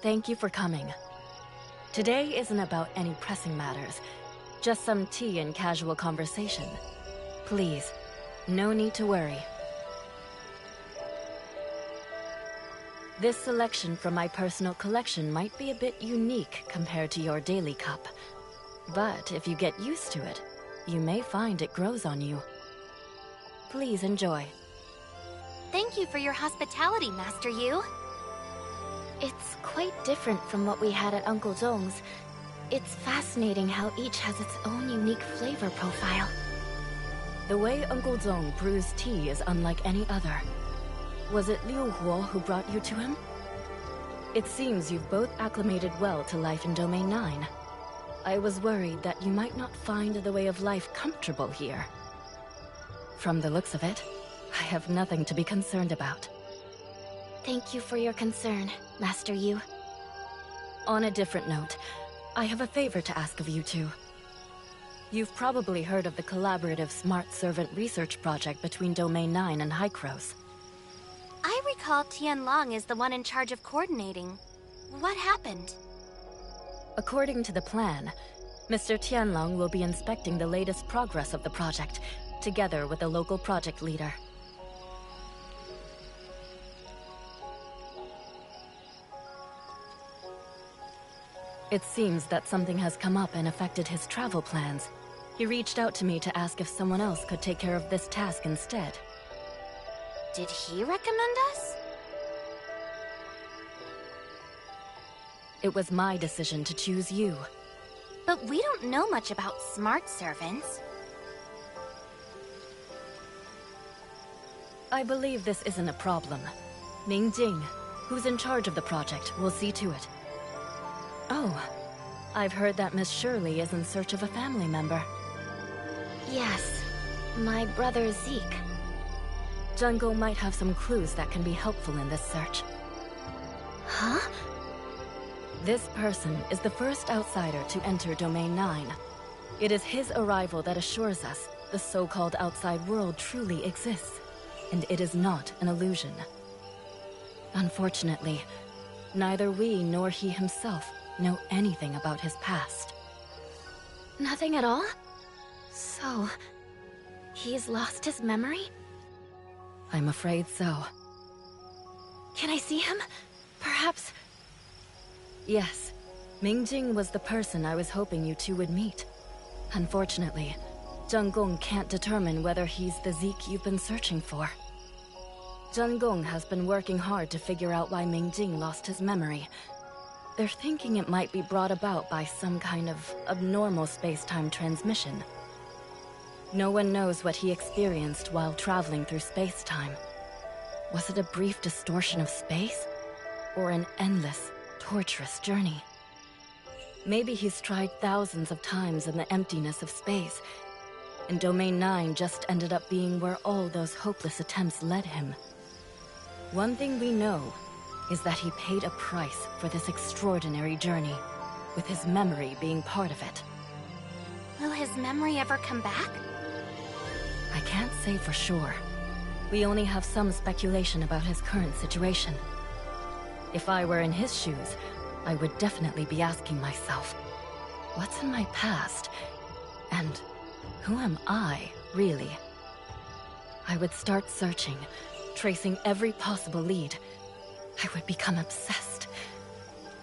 Thank you for coming. Today isn't about any pressing matters, just some tea and casual conversation. Please, no need to worry. This selection from my personal collection might be a bit unique compared to your daily cup. But if you get used to it, you may find it grows on you. Please enjoy. Thank you for your hospitality, Master Yu. It's quite different from what we had at Uncle Zong's. It's fascinating how each has its own unique flavor profile. The way Uncle Zong brews tea is unlike any other. Was it Liu Huo who brought you to him? It seems you've both acclimated well to life in Domain 9. I was worried that you might not find the way of life comfortable here. From the looks of it, I have nothing to be concerned about. Thank you for your concern, Master Yu. On a different note, I have a favor to ask of you two. You've probably heard of the collaborative Smart Servant research project between Domain 9 and Hykros. I recall Tianlong is the one in charge of coordinating. What happened? According to the plan, Mr. Tianlong will be inspecting the latest progress of the project, together with the local project leader. It seems that something has come up and affected his travel plans. He reached out to me to ask if someone else could take care of this task instead. Did he recommend us? It was my decision to choose you. But we don't know much about smart servants. I believe this isn't a problem. Ming Jing, who's in charge of the project, will see to it. Oh, I've heard that Miss Shirley is in search of a family member. Yes, my brother Zeke. Jungle might have some clues that can be helpful in this search. Huh? This person is the first outsider to enter Domain 9. It is his arrival that assures us the so-called outside world truly exists, and it is not an illusion. Unfortunately, neither we nor he himself know anything about his past. Nothing at all? So, he's lost his memory? I'm afraid so. Can I see him? Perhaps... Yes, Ming Jing was the person I was hoping you two would meet. Unfortunately, Zheng Gong can't determine whether he's the Zeke you've been searching for. Zheng Gong has been working hard to figure out why Mingjing lost his memory. They're thinking it might be brought about by some kind of abnormal space-time transmission. No one knows what he experienced while traveling through space-time. Was it a brief distortion of space? Or an endless, torturous journey? Maybe he's tried thousands of times in the emptiness of space, and Domain 9 just ended up being where all those hopeless attempts led him. One thing we know is that he paid a price for this extraordinary journey, with his memory being part of it. Will his memory ever come back? I can't say for sure. We only have some speculation about his current situation. If I were in his shoes, I would definitely be asking myself, what's in my past? And who am I, really? I would start searching, tracing every possible lead. I would become obsessed.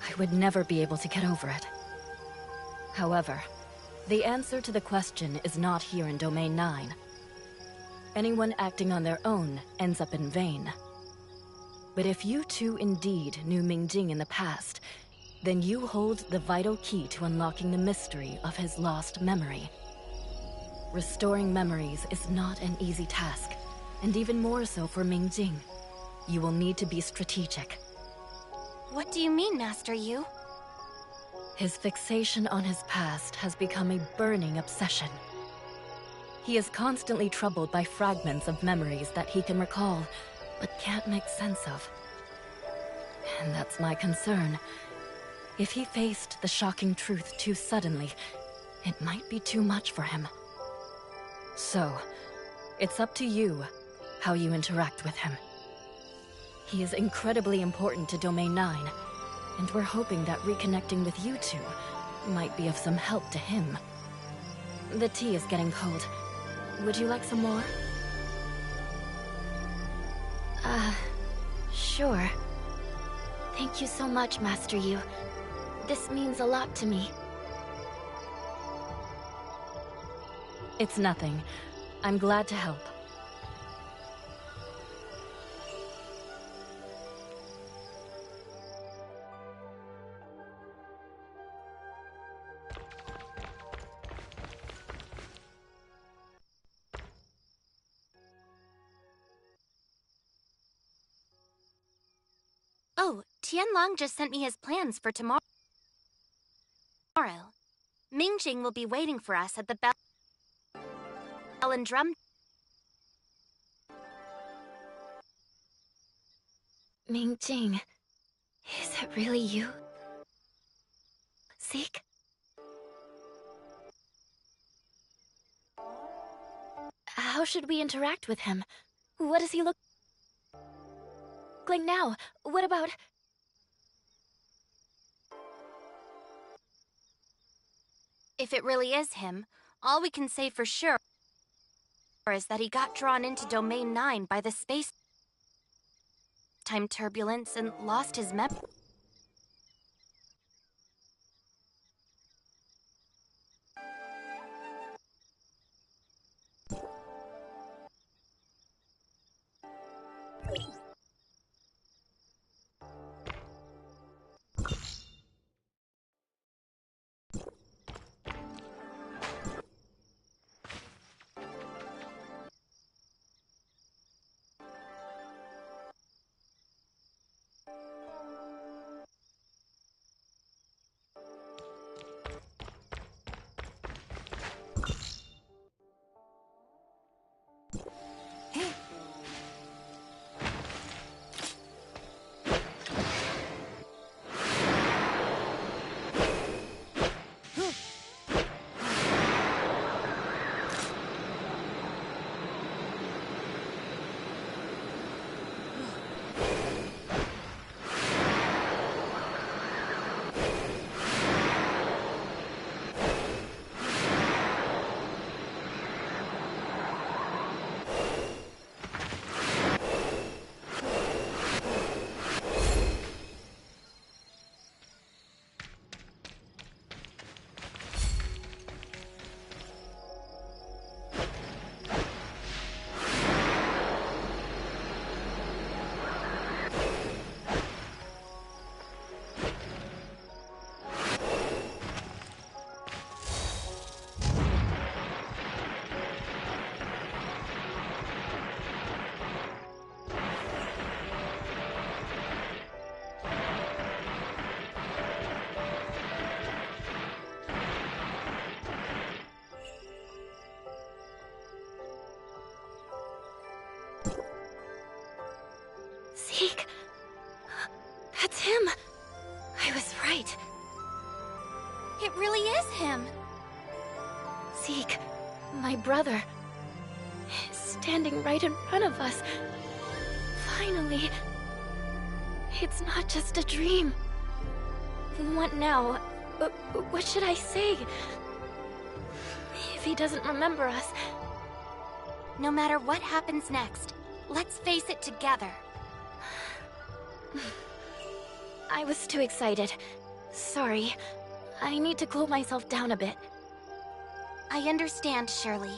I would never be able to get over it. However, the answer to the question is not here in Domain 9. Anyone acting on their own ends up in vain. But if you two indeed knew Mingjing in the past, then you hold the vital key to unlocking the mystery of his lost memory. Restoring memories is not an easy task, and even more so for Mingjing. You will need to be strategic. What do you mean, Master Yu? His fixation on his past has become a burning obsession. He is constantly troubled by fragments of memories that he can recall, but can't make sense of. And that's my concern. If he faced the shocking truth too suddenly, it might be too much for him. So, it's up to you how you interact with him. He is incredibly important to Domain 9, and we're hoping that reconnecting with you two might be of some help to him. The tea is getting cold. Would you like some more? Sure. Thank you so much, Master Yu. This means a lot to me. It's nothing. I'm glad to help. Oh, Tianlang just sent me his plans for tomorrow. Mingjing will be waiting for us at the Bell and Drum. Mingjing, is it really you? Zeke? How should we interact with him? What does he look like now? What about... If it really is him, all we can say for sure is that he got drawn into Domain 9 by the space-time turbulence and lost his memory. brother is standing right in front of us. Finally. It's not just a dream. What now? What should I say? If he doesn't remember us... No matter what happens next, let's face it together. I was too excited. Sorry. I need to cool myself down a bit. I understand, Shirley.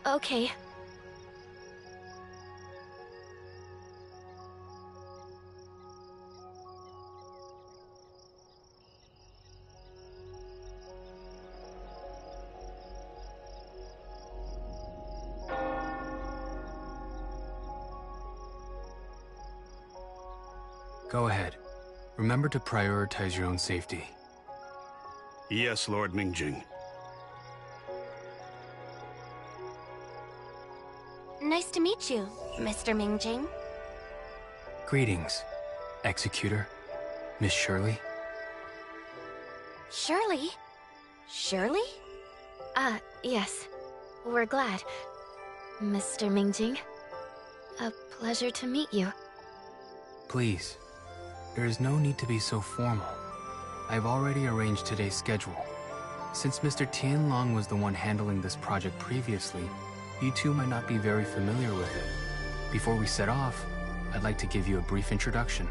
Okay. Go ahead. Remember to prioritize your own safety. Yes, Lord Mingjing. Nice to meet you, Mr. Mingjing. Greetings, Executor, Miss Shirley. Shirley? Shirley? Yes. We're glad. Mr. Mingjing. A pleasure to meet you. Please, there is no need to be so formal. I've already arranged today's schedule. Since Mr. Tianlong was the one handling this project previously, you two might not be very familiar with it. Before we set off, I'd like to give you a brief introduction.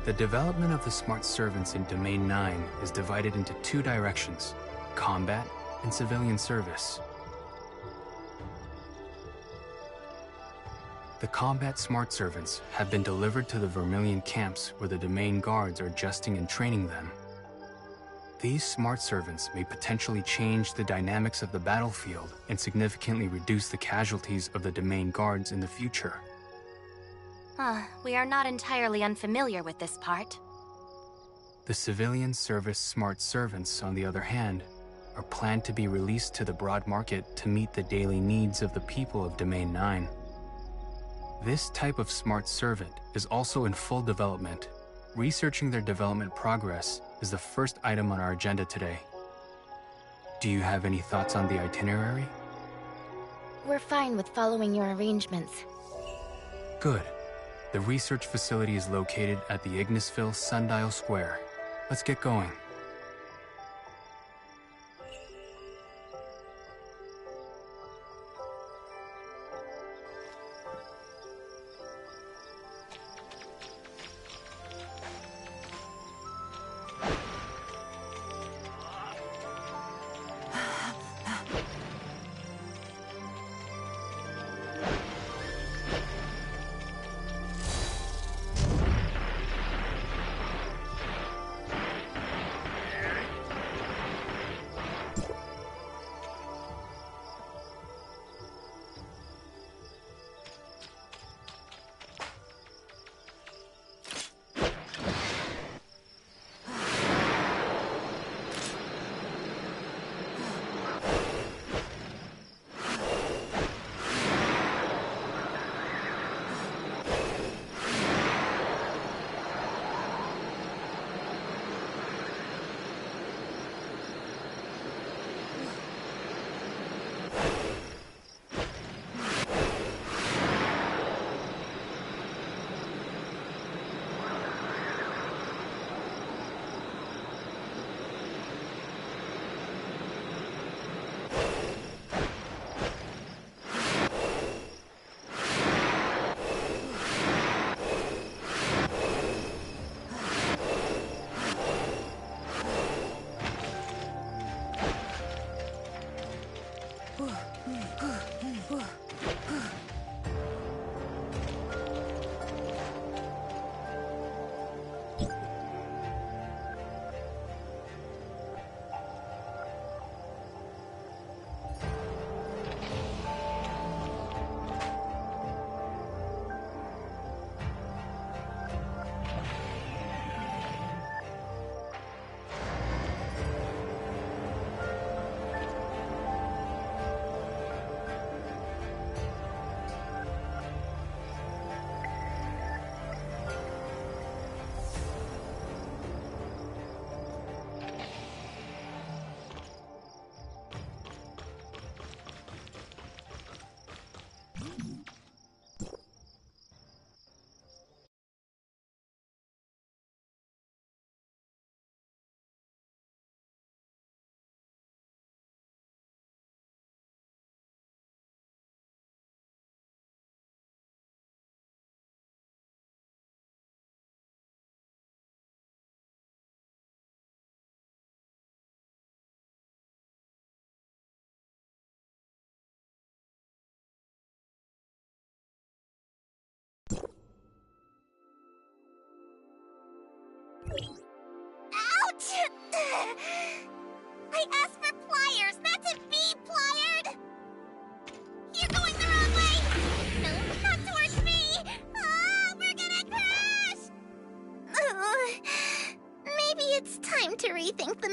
The development of the smart servants in Domain 9 is divided into two directions: combat and civilian service. The combat smart servants have been delivered to the Vermilion camps where the Domain guards are adjusting and training them. These smart servants may potentially change the dynamics of the battlefield and significantly reduce the casualties of the Domain guards in the future. We are not entirely unfamiliar with this part. The civilian service smart servants, on the other hand, are planned to be released to the broad market to meet the daily needs of the people of Domain 9. This type of smart servant is also in full development. Researching their development progress is the first item on our agenda today. Do you have any thoughts on the itinerary? We're fine with following your arrangements. Good. The research facility is located at the Ignisville Sundial Square. Let's get going.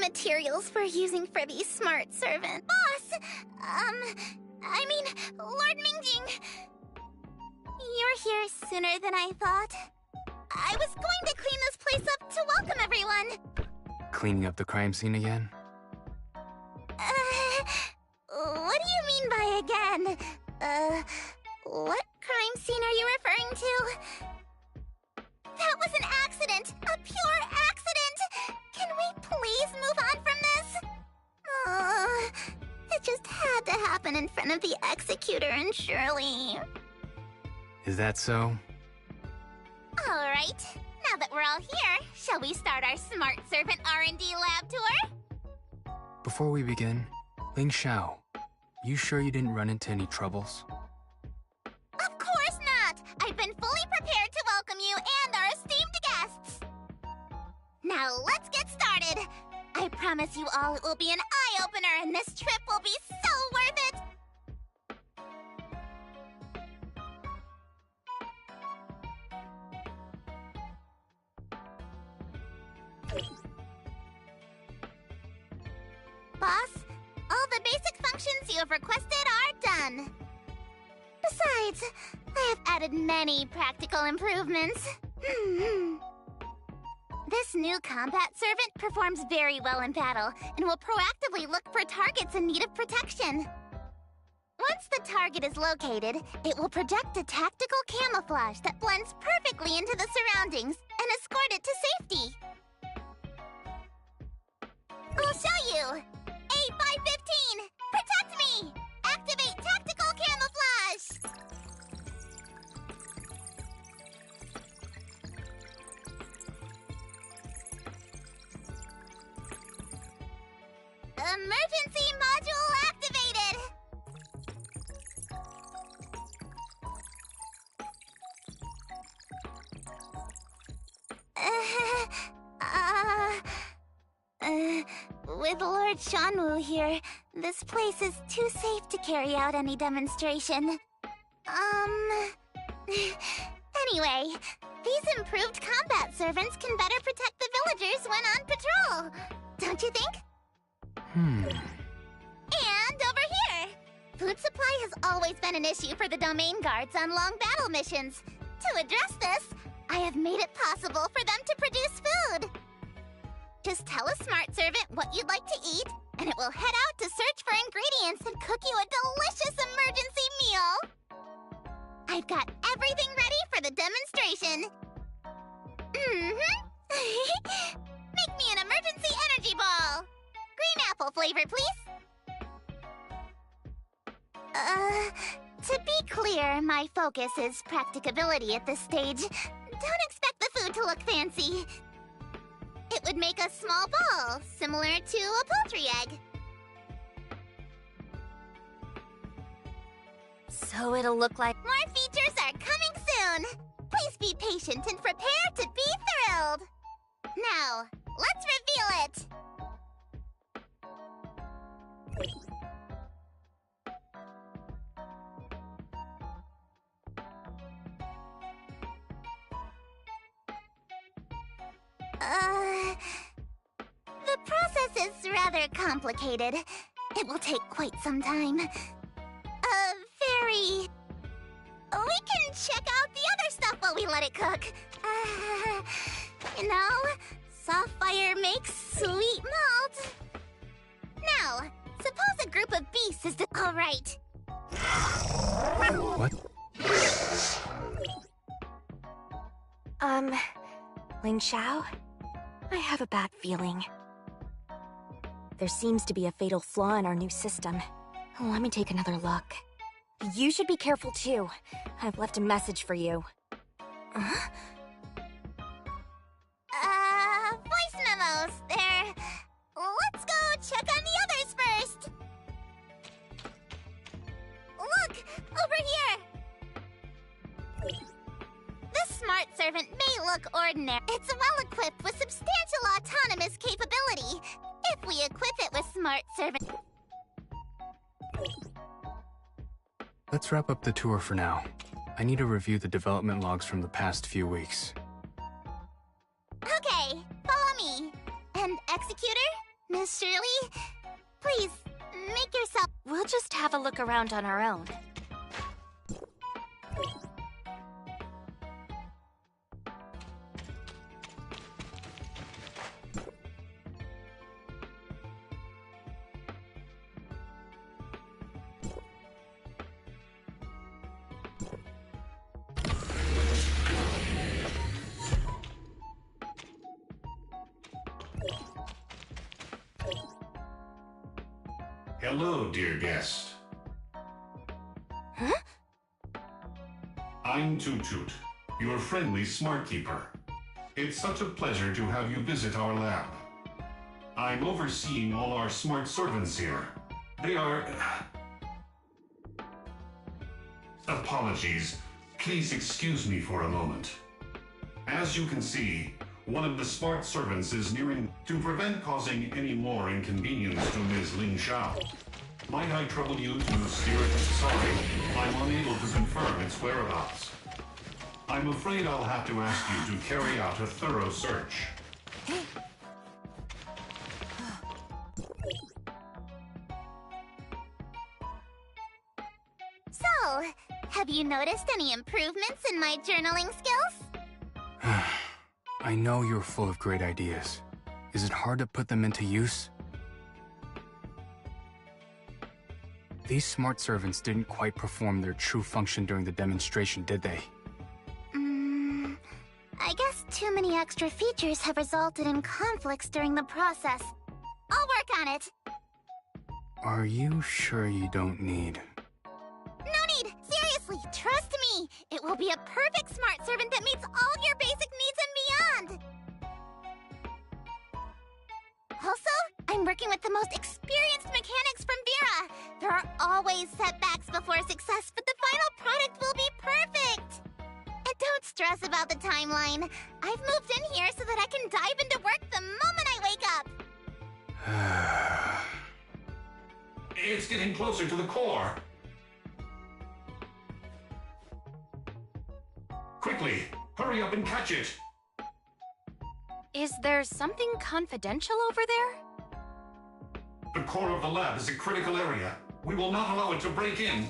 materials we're using for these smart servants. Boss! Lord Mingjing! You're here sooner than I thought. I was going to clean this place up to welcome everyone. Cleaning up the crime scene again? What do you mean by again? What crime scene are you referring to? That was an accident! A pure accident! Can we please move on from this? It just had to happen in front of the Executor and Shirley. Is that so? Alright, now that we're all here, shall we start our Smart Servant R&D lab tour? Before we begin, Ling Xiao, you sure you didn't run into any troubles? Of course not! I've been fully prepared to welcome you and our esteemed guests! Now let's get started! I promise you all it will be an eye-opener and this trip will be so worth it! Boss, all the basic functions you have requested are done. Besides, I have added many practical improvements. This new combat servant performs very well in battle and will proactively look for targets in need of protection. Once the target is located, it will project a tactical camouflage that blends perfectly into the surroundings and escort it to safety. I'll show you! A515! Protect me! Activate tactical camouflage! Emergency module activated! With Lord Shanwu here, this place is too safe to carry out any demonstration. Anyway, these improved combat servants can better protect the villagers when on patrol. Don't you think? And over here! Food supply has always been an issue for the domain guards on long battle missions. To address this, I have made it possible for them to produce food. Just tell a smart servant what you'd like to eat, and it will head out to search for ingredients and cook you a delicious emergency meal. I've got everything ready for the demonstration. Make me an emergency energy ball. Green apple flavor, please. To be clear, my focus is practicability at this stage. Don't expect the food to look fancy. It would make a small ball, similar to a poultry egg. So it'll look like... More features are coming soon! Please be patient and prepare to be thrilled! Now, let's reveal it! The process is rather complicated. It will take quite some time. We can check out the other stuff while we let it cook. You know, soft fire makes sweet malt. Now, suppose a group of beasts is all right. What? Ling Xiao? I have a bad feeling. There seems to be a fatal flaw in our new system. Let me take another look. You should be careful too. I've left a message for you. Voice memos. There. Let's go check on the others first. Look! Over here! This smart servant may look ordinary. It's well-equipped with substantial autonomous capability. If we equip it with smart servant... Let's wrap up the tour for now. I need to review the development logs from the past few weeks. Okay, follow me. And Executor, Miss just have a look around on our own. Hello, dear guest. Huh? I'm Toot Toot, your friendly smart keeper. It's such a pleasure to have you visit our lab. I'm overseeing all our smart servants here. They are... Apologies. Please excuse me for a moment. As you can see, one of the smart servants is nearing to prevent causing any more inconvenience to Ms. Ling Xiao. Might I trouble you to steer it? Sorry, I'm unable to confirm its whereabouts. I'm afraid I'll have to ask you to carry out a thorough search. So, have you noticed any improvements in my journaling skills? I know you're full of great ideas. Is it hard to put them into use? These smart servants didn't quite perform their true function during the demonstration, did they? I guess too many extra features have resulted in conflicts during the process. I'll work on it. Are you sure you don't need... No need! Seriously, trust me! It will be a perfect smart servant that meets all your basic needs and beyond! Also, I'm working with the most experienced mechanics from Vera. There are always setbacks before success, but the final product will be perfect! And don't stress about the timeline. I've moved in here so that I can dive into work the moment I wake up. It's getting closer to the core. Quickly, hurry up and catch it. Is there something confidential over there? The core of the lab is a critical area. We will not allow it to break in.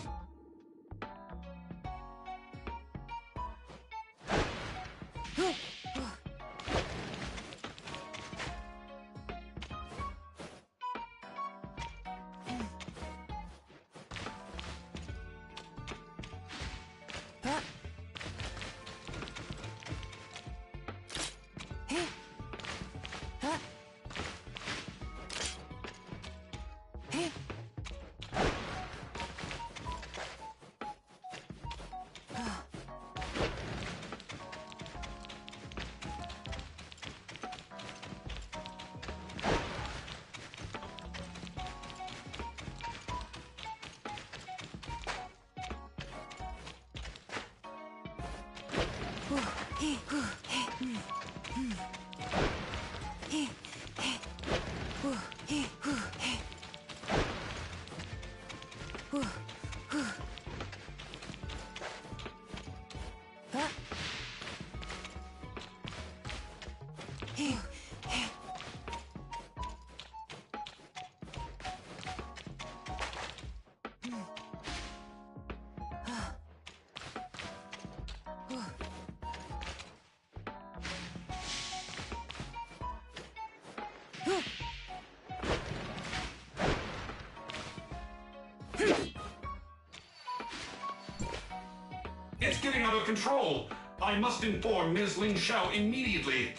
It's getting out of control. I must inform Ms. Ling Xiao immediately.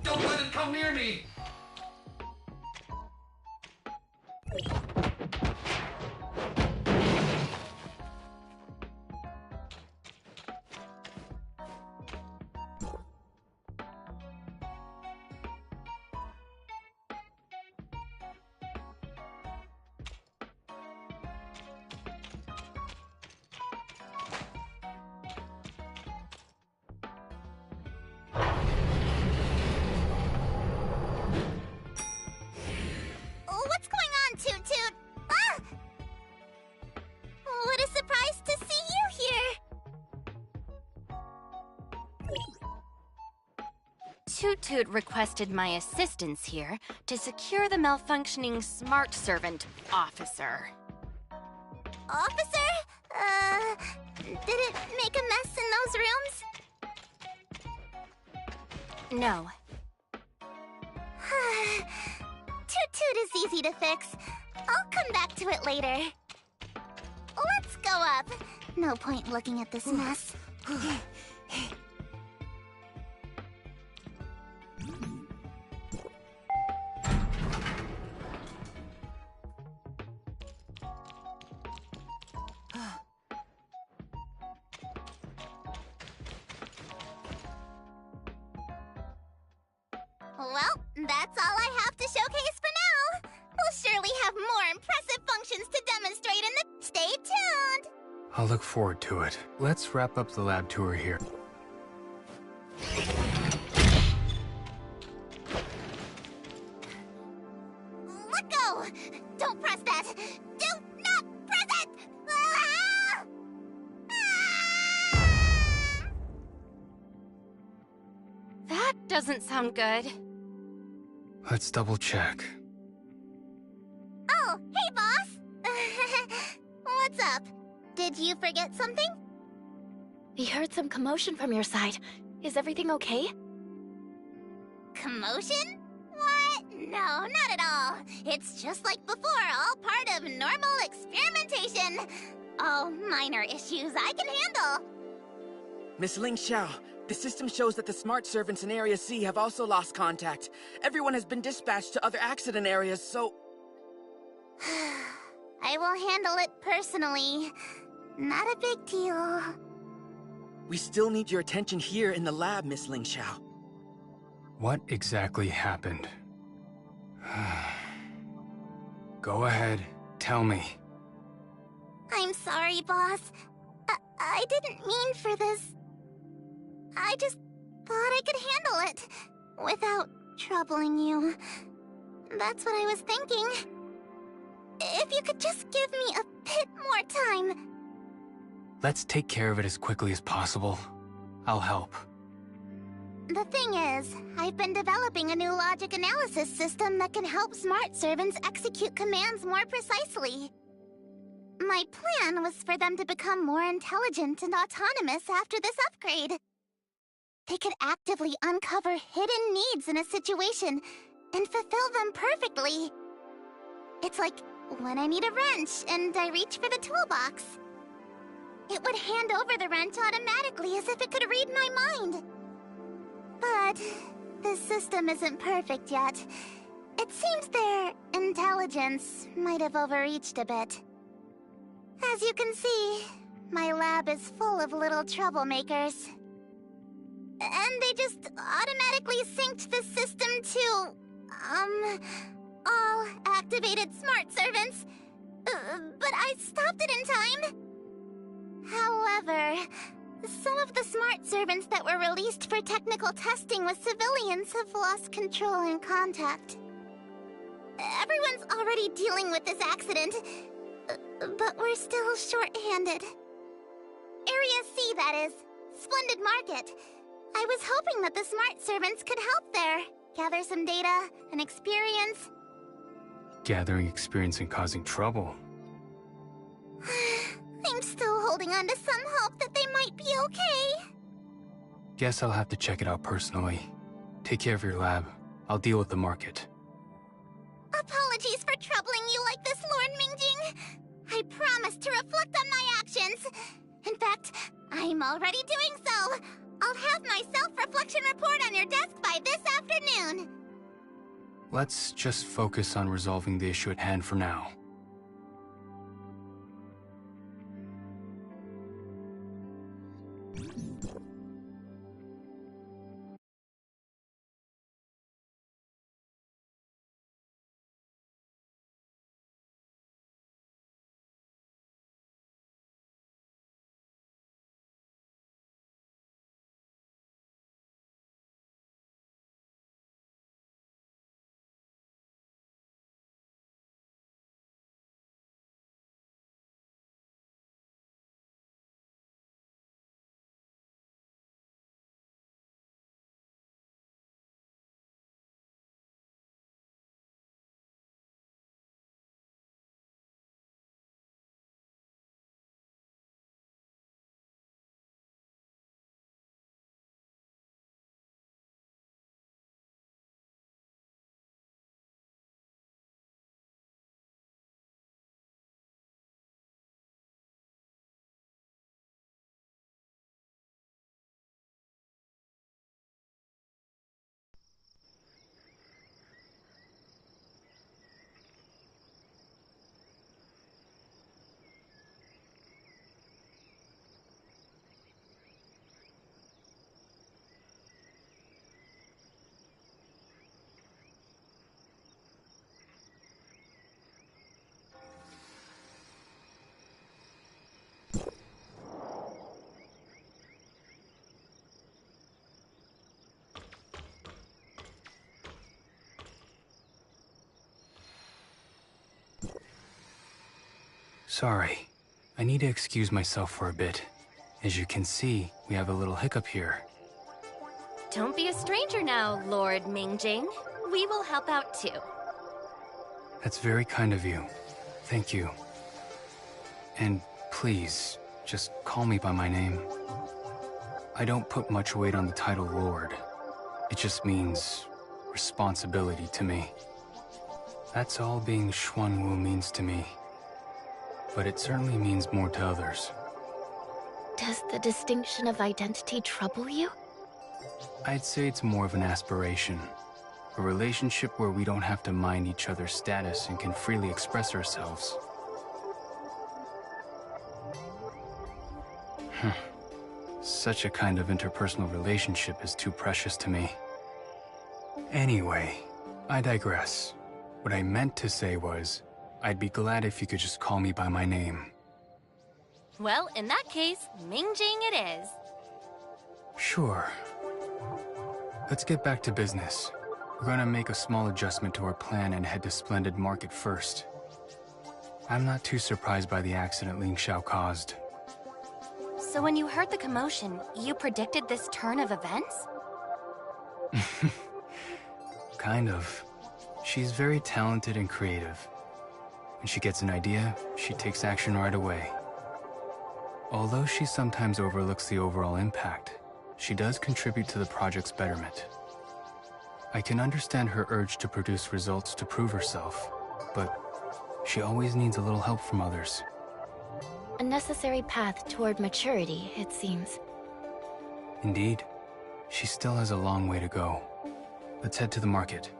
Don't let it come near me! Toot Toot requested my assistance here to secure the malfunctioning smart servant officer. Officer? Did it make a mess in those rooms? No. Toot Toot is easy to fix. I'll come back to it later. Let's go up. No point looking at this mess. Well, that's all I have to showcase for now. We'll surely have more impressive functions to demonstrate in the... Stay tuned! I'll look forward to it. Let's wrap up the lab tour here. Let go! Don't press that! Do not press it! Ah! Ah! That doesn't sound good. Let's double check. Oh, hey, boss! What's up? Did you forget something? We heard some commotion from your side. Is everything okay? Commotion? What? No, not at all. It's just like before, all part of normal experimentation. Oh, minor issues I can handle. Miss Ling Xiao, the system shows that the smart servants in Area C have also lost contact. Everyone has been dispatched to other accident areas, so... I will handle it personally. Not a big deal. We still need your attention here in the lab, Miss Ling Xiao. What exactly happened? Go ahead, tell me. I'm sorry, boss. I didn't mean for this. I just thought I could handle it without troubling you. That's what I was thinking. If you could just give me a bit more time. Let's take care of it as quickly as possible. I'll help. The thing is, I've been developing a new logic analysis system that can help smart servants execute commands more precisely. My plan was for them to become more intelligent and autonomous after this upgrade. They could actively uncover hidden needs in a situation and fulfill them perfectly. It's like when I need a wrench and I reach for the toolbox. It would hand over the wrench automatically as if it could read my mind. But this system isn't perfect yet. It seems their intelligence might have overreached a bit. As you can see, my lab is full of little troublemakers. And they just automatically synced the system to, all activated smart servants. But I stopped it in time. However, some of the smart servants that were released for technical testing with civilians have lost control and contact. Everyone's already dealing with this accident, but we're still short-handed. Area C, that is. Splendid Market. I was hoping that the smart servants could help there. Gather some data and experience. Gathering experience and causing trouble. I'm still holding on to some hope that they might be okay. Guess I'll have to check it out personally. Take care of your lab. I'll deal with the market. Apologies for troubling you like this, Lord Mingjing. I promise to reflect on my actions. In fact, I'm already doing so. I'll have my self-reflection report on your desk by this afternoon. Let's just focus on resolving the issue at hand for now. Sorry. I need to excuse myself for a bit. As you can see, we have a little hiccup here. Don't be a stranger now, Lord Mingjing. We will help out too. That's very kind of you. Thank you. And please, just call me by my name. I don't put much weight on the title Lord. It just means responsibility to me. That's all being Xuanwu means to me. But it certainly means more to others. Does the distinction of identity trouble you? I'd say it's more of an aspiration. A relationship where we don't have to mind each other's status and can freely express ourselves. Such a kind of interpersonal relationship is too precious to me. Anyway, I digress. What I meant to say was, I'd be glad if you could just call me by my name. Well, in that case, Mingjing it is. Sure. Let's get back to business. We're gonna make a small adjustment to our plan and head to Splendid Market first. I'm not too surprised by the accident Ling Xiao caused. So when you heard the commotion, you predicted this turn of events? Kind of. She's very talented and creative. When she gets an idea, she takes action right away. Although she sometimes overlooks the overall impact, she does contribute to the project's betterment. I can understand her urge to produce results to prove herself, but she always needs a little help from others. A necessary path toward maturity, it seems. Indeed. She still has a long way to go. Let's head to the market.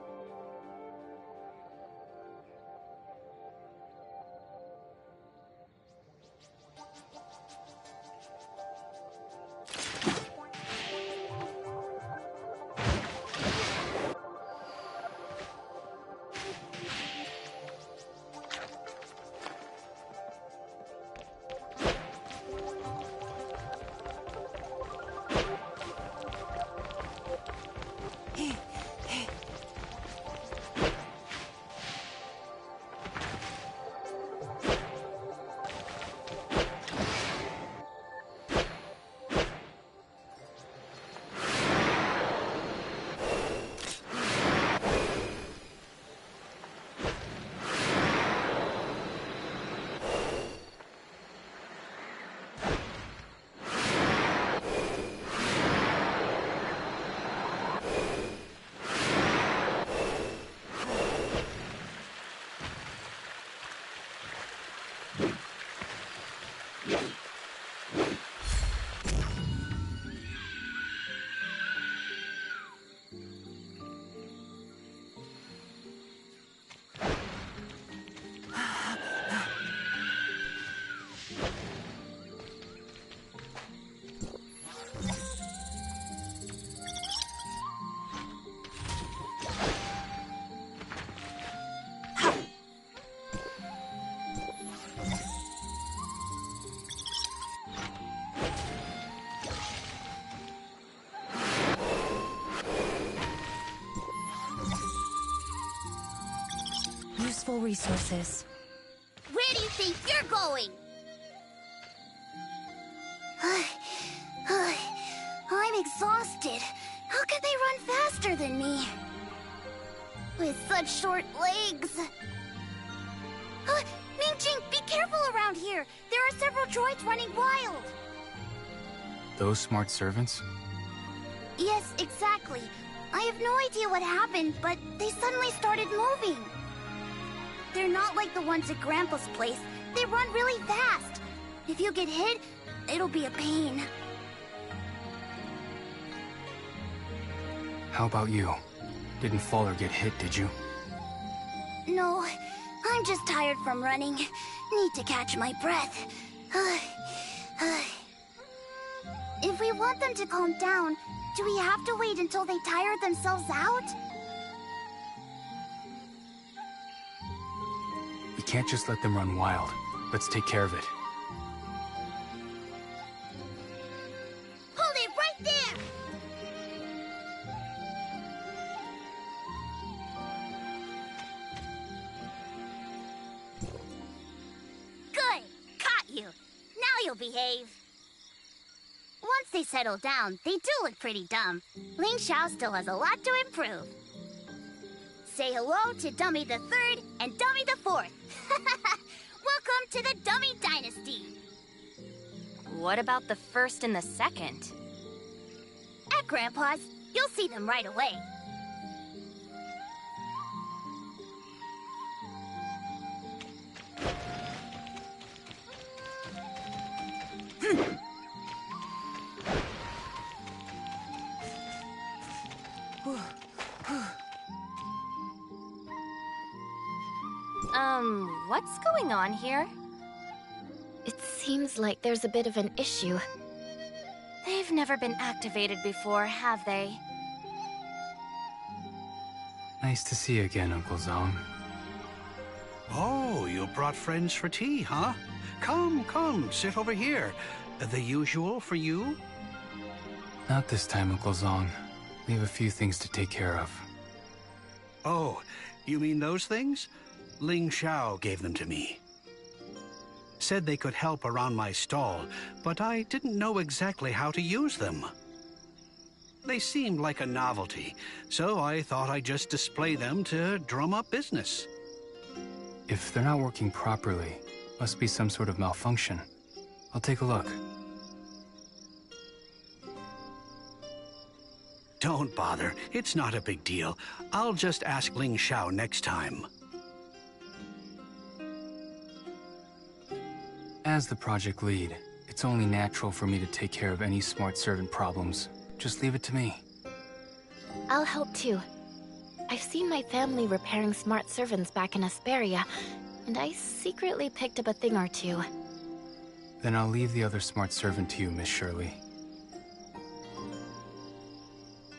Useful resources. Where do you think you're going? I'm exhausted. How can they run faster than me? With such short legs. Mingjing, be careful around here. There are several droids running wild. Those smart servants? Yes, exactly. I have no idea what happened, but they suddenly started moving. They're not like the ones at Grandpa's place. They run really fast. If you get hit, it'll be a pain. How about you? Didn't fall or get hit, did you? No, I'm just tired from running. Need to catch my breath. If we want them to calm down, do we have to wait until they tire themselves out? We can't just let them run wild. Let's take care of it. Hold it right there! Good! behave. Once they settle down, they do look pretty dumb. Ling Xiao still has a lot to improve. Say hello to Dummy the Third and Dummy the Fourth. Welcome to the Dummy Dynasty. What about the first and the second? At Grandpa's, you'll see them right away. What's going on here? It seems like there's a bit of an issue. They've never been activated before, have they? Nice to see you again, Uncle Zong. Oh, you brought friends for tea, huh? Come, sit over here. The usual for you? Not this time, Uncle Zong. We have a few things to take care of. Oh, you mean those things? Ling Xiao gave them to me. Said they could help around my stall, but I didn't know exactly how to use them. They seemed like a novelty, so I thought I'd just display them to drum up business. If they're not working properly, must be some sort of malfunction. I'll take a look. Don't bother. It's not a big deal. I'll just ask Ling Xiao next time. As the project lead, it's only natural for me to take care of any smart servant problems. Just leave it to me. I'll help too. I've seen my family repairing smart servants back in Asperia, and I secretly picked up a thing or two. Then I'll leave the other smart servant to you, Miss Shirley.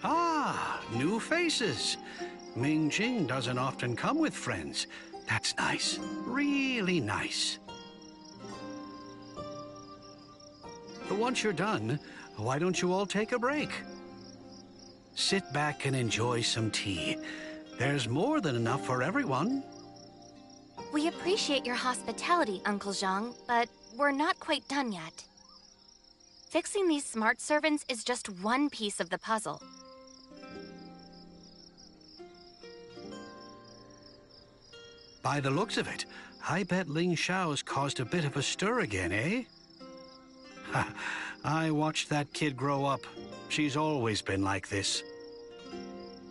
Ah, new faces. Ming Jing doesn't often come with friends. That's nice. Really nice. Once you're done, why don't you all take a break? Sit back and enjoy some tea. There's more than enough for everyone. We appreciate your hospitality, Uncle Zhang, but we're not quite done yet. Fixing these smart servants is just one piece of the puzzle. By the looks of it, I bet Ling Xiao's caused a bit of a stir again, eh? I watched that kid grow up. She's always been like this.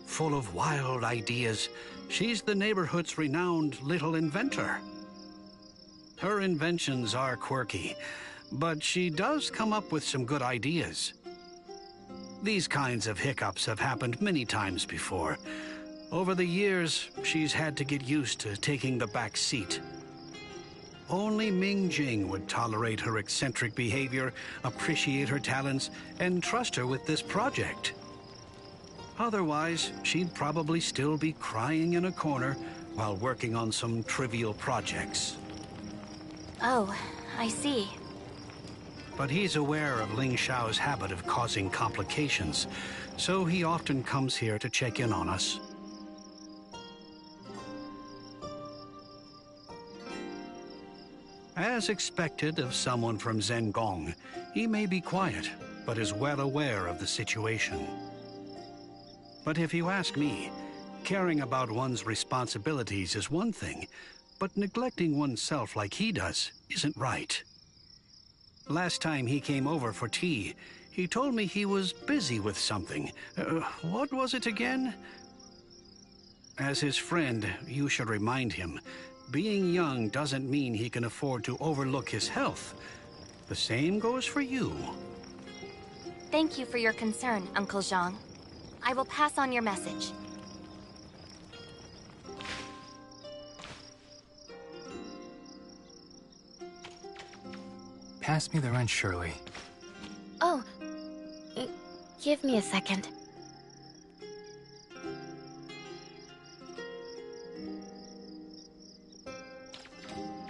Full of wild ideas, she's the neighborhood's renowned little inventor. Her inventions are quirky, but she does come up with some good ideas. These kinds of hiccups have happened many times before. Over the years, she's had to get used to taking the back seat. Only Ming Jing would tolerate her eccentric behavior, appreciate her talents, and trust her with this project. Otherwise, she'd probably still be crying in a corner while working on some trivial projects. Oh, I see. But he's aware of Ling Xiao's habit of causing complications, so he often comes here to check in on us. As expected of someone from Zengong, he may be quiet, but is well aware of the situation. But if you ask me, caring about one's responsibilities is one thing, but neglecting oneself like he does isn't right. Last time he came over for tea, he told me he was busy with something. What was it again? As his friend, you should remind him, being young doesn't mean he can afford to overlook his health. The same goes for you. Thank you for your concern, Uncle Zhang. I will pass on your message. Pass me the wrench, Shirley. Oh, give me a second.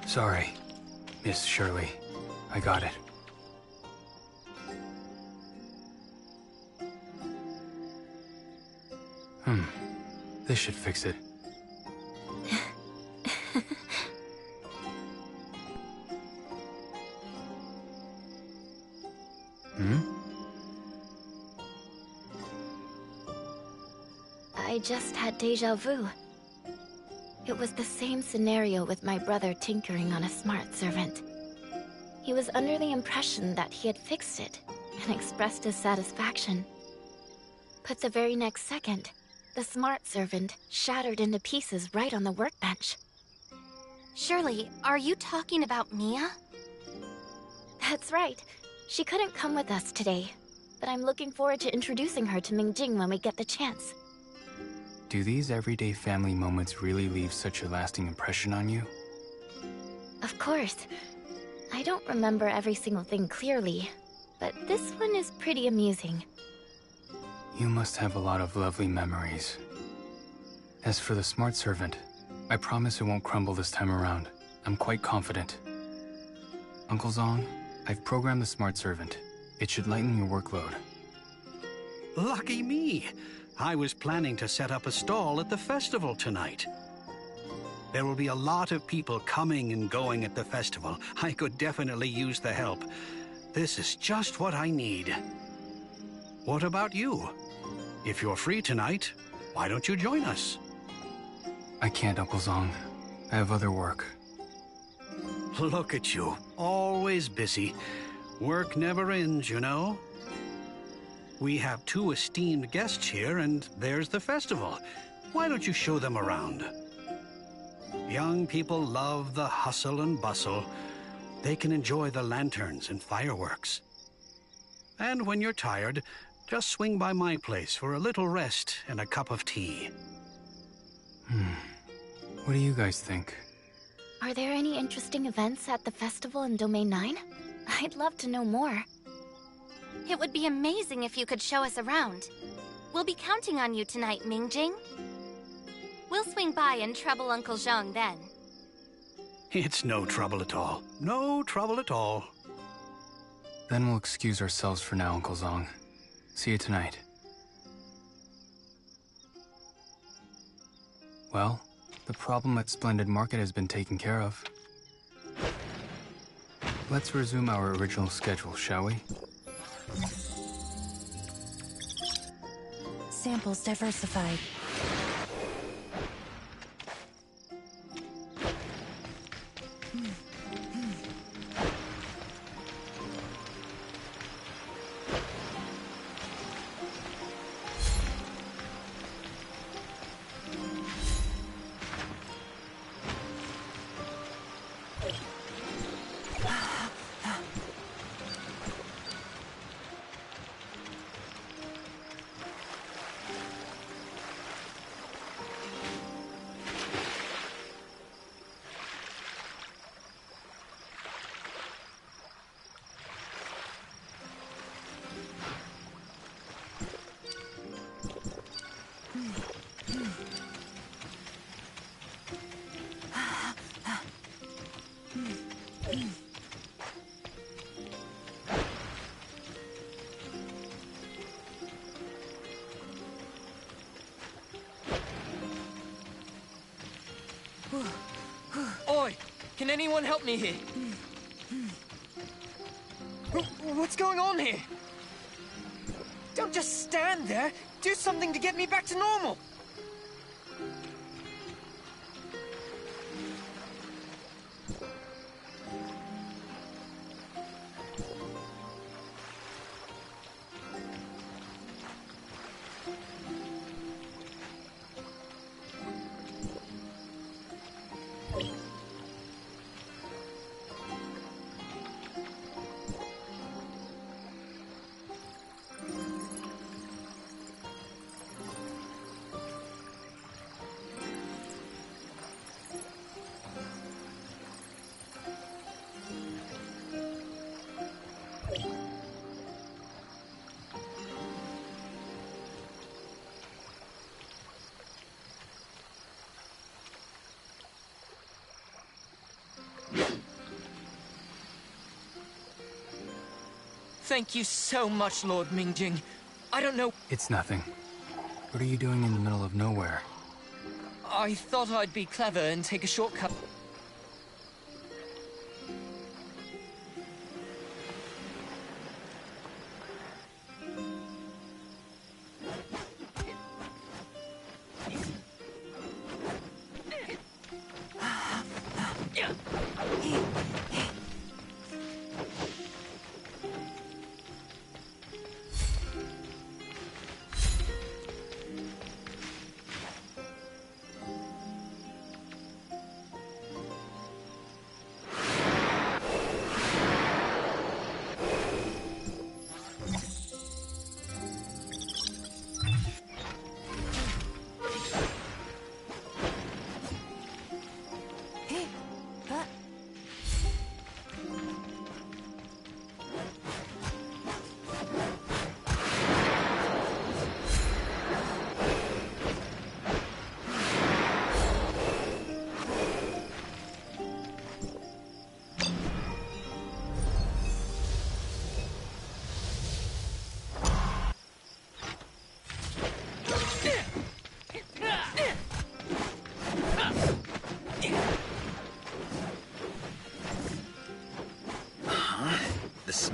Sorry, Miss Shirley. I got it. This should fix it. I just had deja vu. It was the same scenario with my brother tinkering on a smart servant. He was under the impression that he had fixed it, and expressed his satisfaction. But the very next second, the smart servant shattered into pieces right on the workbench. Shirley, are you talking about Mia? That's right. She couldn't come with us today, but I'm looking forward to introducing her to Mingjing when we get the chance. Do these everyday family moments really leave such a lasting impression on you? Of course. I don't remember every single thing clearly, but this one is pretty amusing. You must have a lot of lovely memories. As for the smart servant, I promise it won't crumble this time around. I'm quite confident. Uncle Zong, I've programmed the smart servant. It should lighten your workload. Lucky me! I was planning to set up a stall at the festival tonight. There will be a lot of people coming and going at the festival. I could definitely use the help. This is just what I need. What about you? If you're free tonight, why don't you join us? I can't, Uncle Zong. I have other work. Look at you, always busy. Work never ends, you know. We have 2 esteemed guests here, and there's the festival. Why don't you show them around? Young people love the hustle and bustle. They can enjoy the lanterns and fireworks. And when you're tired, just swing by my place for a little rest and a cup of tea. What do you guys think? Are there any interesting events at the festival in Domain 9? I'd love to know more. It would be amazing if you could show us around. We'll be counting on you tonight, Mingjing. We'll swing by and trouble Uncle Zhang then. It's no trouble at all. No trouble at all. Then we'll excuse ourselves for now, Uncle Zong. See you tonight. Well, the problem at Splendid Market has been taken care of. Let's resume our original schedule, shall we? Samples diversified. Oi! Can anyone help me here? What's going on here? Don't just stand there! Do something to get me back to normal! Thank you so much, Lord Mingjing. I don't know... It's nothing. What are you doing in the middle of nowhere? I thought I'd be clever and take a shortcut.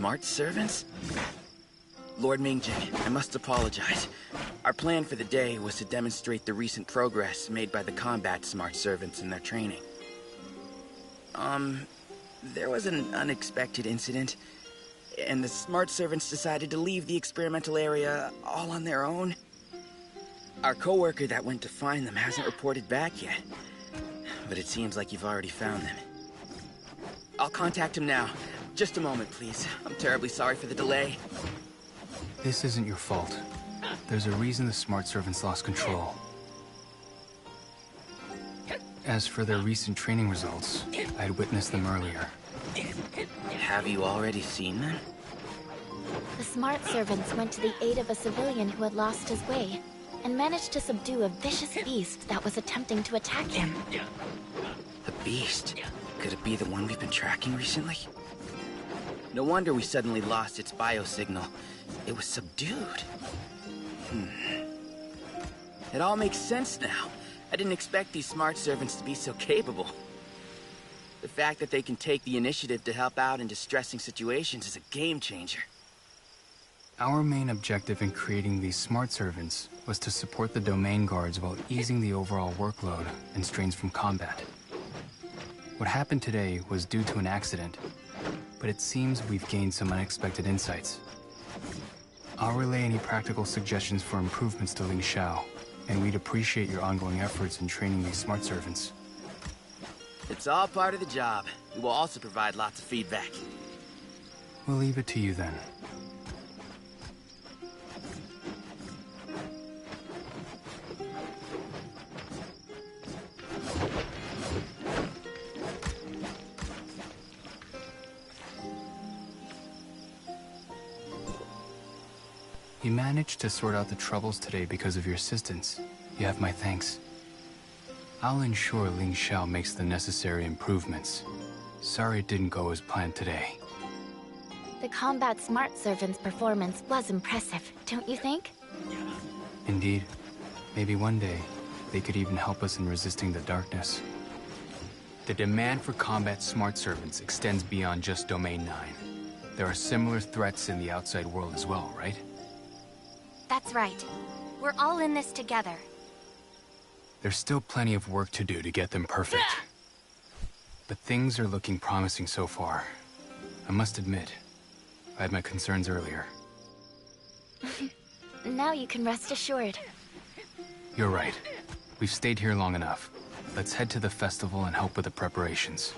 smart servants? Lord Mingjing, I must apologize. Our plan for the day was to demonstrate the recent progress made by the combat smart servants in their training. There was an unexpected incident, and the smart servants decided to leave the experimental area all on their own. Our coworker that went to find them hasn't reported back yet, but it seems like you've already found them. I'll contact him now. Just a moment, please. I'm terribly sorry for the delay. This isn't your fault. There's a reason the smart servants lost control. As for their recent training results, I had witnessed them earlier. Have you already seen them? The smart servants went to the aid of a civilian who had lost his way, and managed to subdue a vicious beast that was attempting to attack him. The beast? Could it be the one we've been tracking recently? No wonder we suddenly lost its biosignal. It was subdued. It all makes sense now. I didn't expect these smart servants to be so capable. The fact that they can take the initiative to help out in distressing situations is a game changer. Our main objective in creating these smart servants was to support the domain guards while easing the overall workload and strains from combat. What happened today was due to an accident, but it seems we've gained some unexpected insights. I'll relay any practical suggestions for improvements to Ling Xiao, and we'd appreciate your ongoing efforts in training these smart servants. It's all part of the job. We will also provide lots of feedback. We'll leave it to you then. You managed to sort out the troubles today because of your assistance. You have my thanks. I'll ensure Ling Xiao makes the necessary improvements. Sorry it didn't go as planned today. The combat smart servant's performance was impressive, don't you think? Indeed. Maybe one day, they could even help us in resisting the darkness. The demand for combat smart servants extends beyond just Domain 9. There are similar threats in the outside world as well, right? That's right. We're all in this together. There's still plenty of work to do to get them perfect. But things are looking promising so far. I must admit, I had my concerns earlier. Now you can rest assured. You're right. We've stayed here long enough. Let's head to the festival and help with the preparations.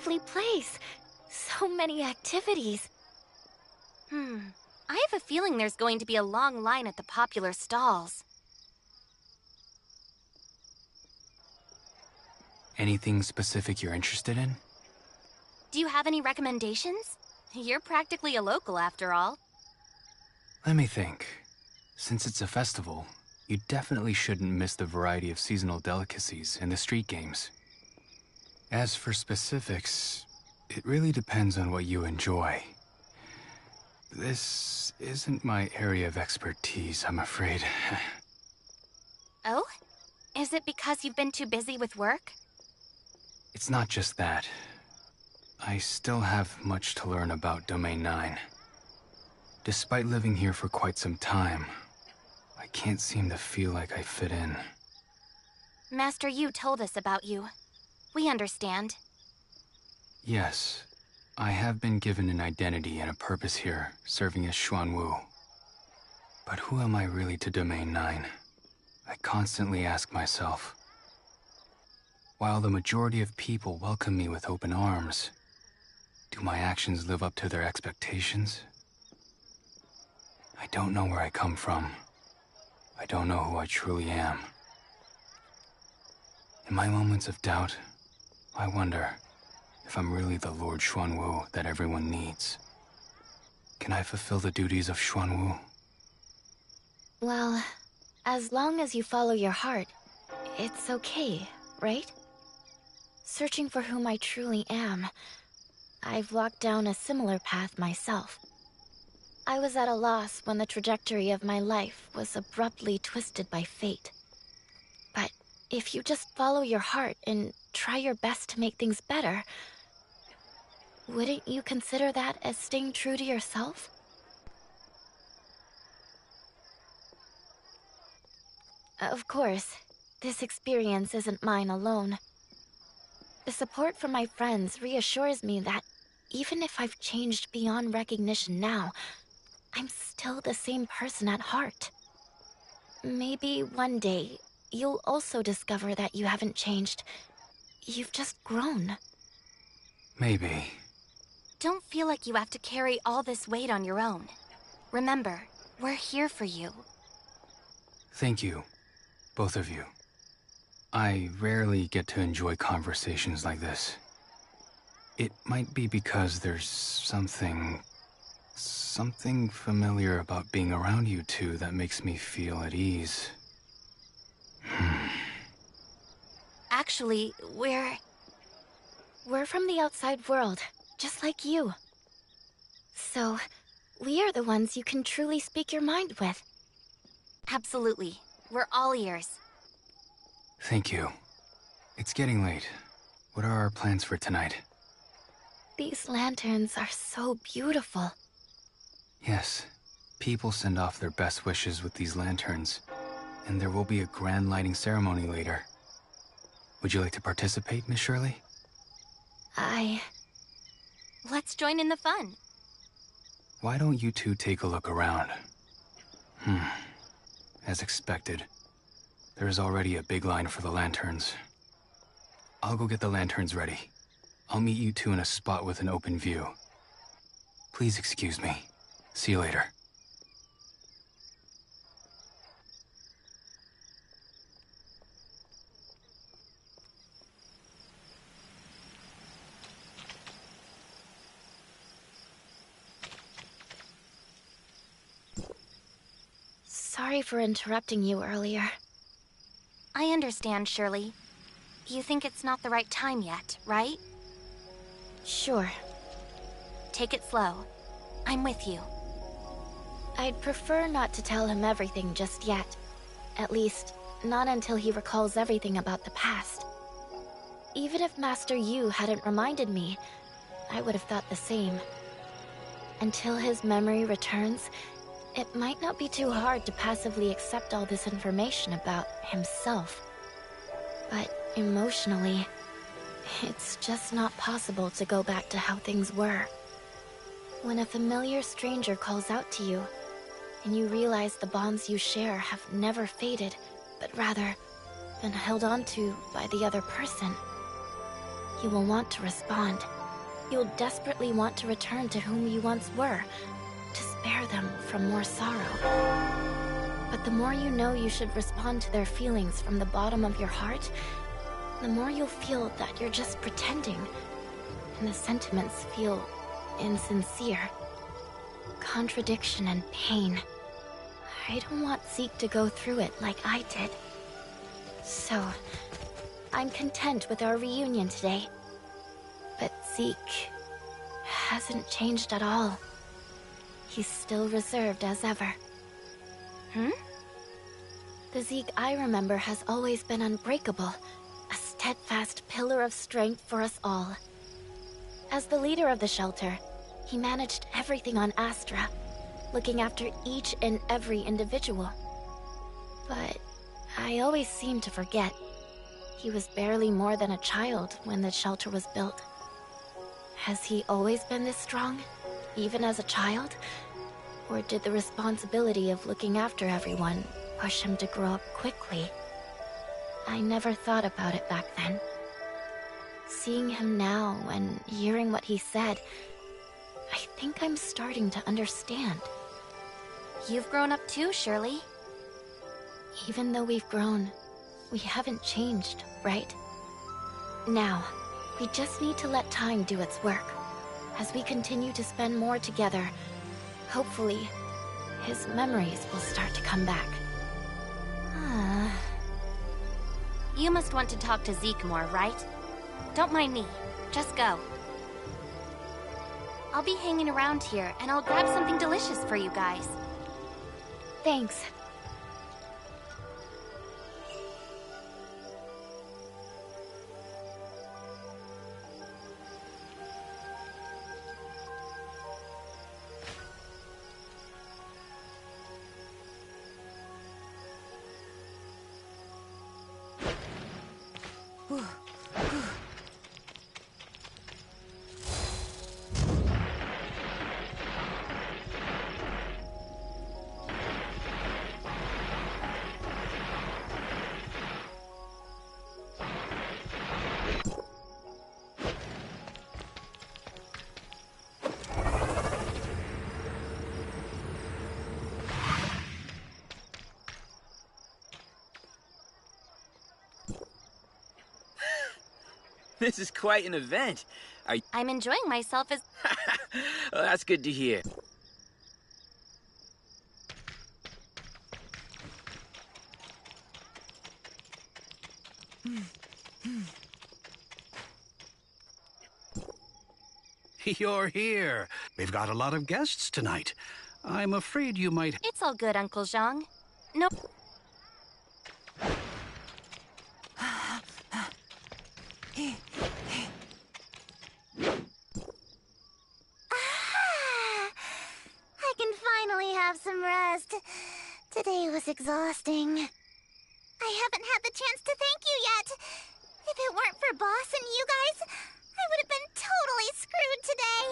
lively place. So many activities. I have a feeling there's going to be a long line at the popular stalls. Anything specific you're interested in? Do you have any recommendations? You're practically a local after all. Let me think. Since it's a festival, you definitely shouldn't miss the variety of seasonal delicacies and the street games. As for specifics, it really depends on what you enjoy. This isn't my area of expertise, I'm afraid. Oh? Is it because you've been too busy with work? It's not just that. I still have much to learn about Domain 9. Despite living here for quite some time, I can't seem to feel like I fit in. Master Yu told us about you. We understand. Yes, I have been given an identity and a purpose here, serving as Xuanwu. But who am I really to Domain 9? I constantly ask myself. While the majority of people welcome me with open arms, do my actions live up to their expectations? I don't know where I come from. I don't know who I truly am. In my moments of doubt, I wonder if I'm really the Lord Xuanwu that everyone needs. Can I fulfill the duties of Xuanwu? Well, as long as you follow your heart, it's okay, right? Searching for whom I truly am, I've walked down a similar path myself. I was at a loss when the trajectory of my life was abruptly twisted by fate. But if you just follow your heart and try your best to make things better, wouldn't you consider that as staying true to yourself? Of course, this experience isn't mine alone. The support from my friends reassures me that even if I've changed beyond recognition now, I'm still the same person at heart. Maybe one day, you'll also discover that you haven't changed. You've just grown. Maybe. Don't feel like you have to carry all this weight on your own. Remember, we're here for you. Thank you, both of you. I rarely get to enjoy conversations like this. It might be because there's something familiar about being around you two that makes me feel at ease. Actually, We're from the outside world, just like you. So, we are the ones you can truly speak your mind with. Absolutely. We're all ears. Thank you. It's getting late. What are our plans for tonight? These lanterns are so beautiful. Yes. People send off their best wishes with these lanterns, and there will be a grand lighting ceremony later. Would you like to participate, Miss Shirley? Let's join in the fun. Why don't you two take a look around? As expected, there is already a big line for the lanterns. I'll go get the lanterns ready. I'll meet you two in a spot with an open view. Please excuse me. See you later. Sorry for interrupting you earlier. I understand, Shirley. You think it's not the right time yet, right? Sure. Take it slow. I'm with you. I'd prefer not to tell him everything just yet. At least, not until he recalls everything about the past. Even if Master Yu hadn't reminded me, I would have thought the same. Until his memory returns, it might not be too hard to passively accept all this information about himself. But emotionally, it's just not possible to go back to how things were. When a familiar stranger calls out to you, and you realize the bonds you share have never faded, but rather been held on to by the other person, you will want to respond. You'll desperately want to return to whom you once were, to spare them from more sorrow. But the more you know you should respond to their feelings from the bottom of your heart, the more you'll feel that you're just pretending, and the sentiments feel insincere. Contradiction and pain. I don't want Zeke to go through it like I did. So, I'm content with our reunion today. But Zeke hasn't changed at all. He's still reserved as ever. The Zeke I remember has always been unbreakable, a steadfast pillar of strength for us all. As the leader of the shelter, he managed everything on Astra, looking after each and every individual. But I always seem to forget. He was barely more than a child when the shelter was built. Has he always been this strong, even as a child? Or did the responsibility of looking after everyone push him to grow up quickly? I never thought about it back then. Seeing him now and hearing what he said, I think I'm starting to understand. You've grown up too, Shirley. Even though we've grown, we haven't changed, right? Now, we just need to let time do its work. As we continue to spend more together, hopefully, his memories will start to come back. You must want to talk to Zeke more, right? Don't mind me. Just go. I'll be hanging around here, and I'll grab something delicious for you guys. Thanks. This is quite an event. I'm enjoying myself as... Well, that's good to hear. You're here. We've got a lot of guests tonight. I'm afraid you might... It's all good, Uncle Zhang. Nope. I can finally have some rest. Today was exhausting. I haven't had the chance to thank you yet. If it weren't for Boss and you guys, I would have been totally screwed today.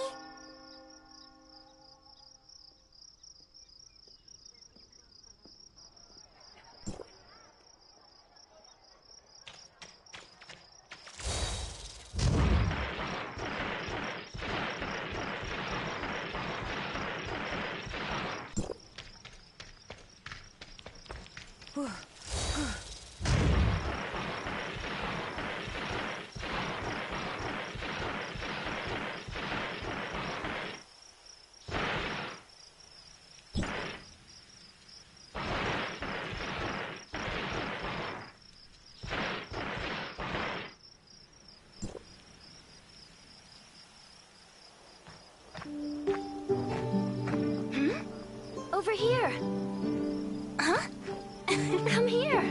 Over here! Huh? Come here!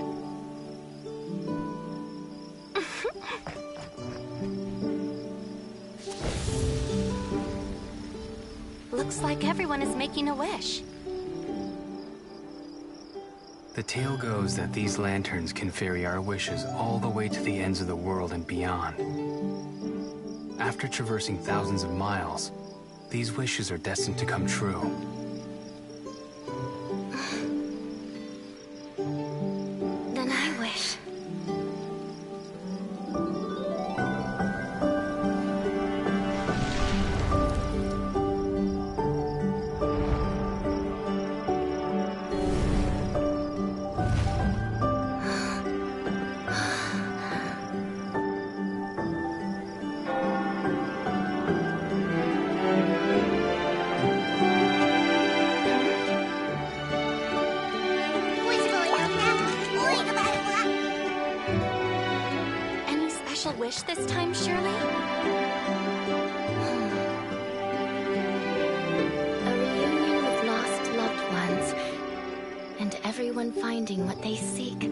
Looks like everyone is making a wish. The tale goes that these lanterns can ferry our wishes all the way to the ends of the world and beyond. After traversing thousands of miles, these wishes are destined to come true. Then I wish. wish this time, Shirley? A reunion with lost loved ones, and everyone finding what they seek.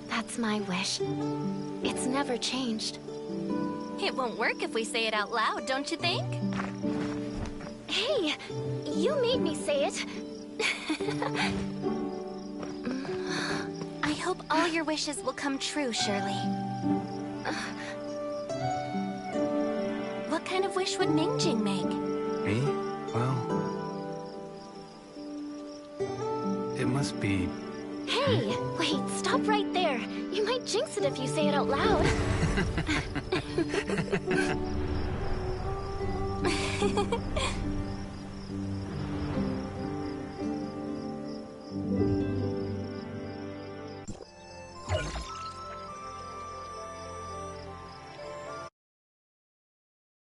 That's my wish. It's never changed. It won't work if we say it out loud, don't you think? Hey, you made me say it. I hope all your wishes will come true, Shirley. What kind of wish would Mingjing make? Me? Well... it must be... Hey, wait, stop right there. You might jinx it if you say it out loud.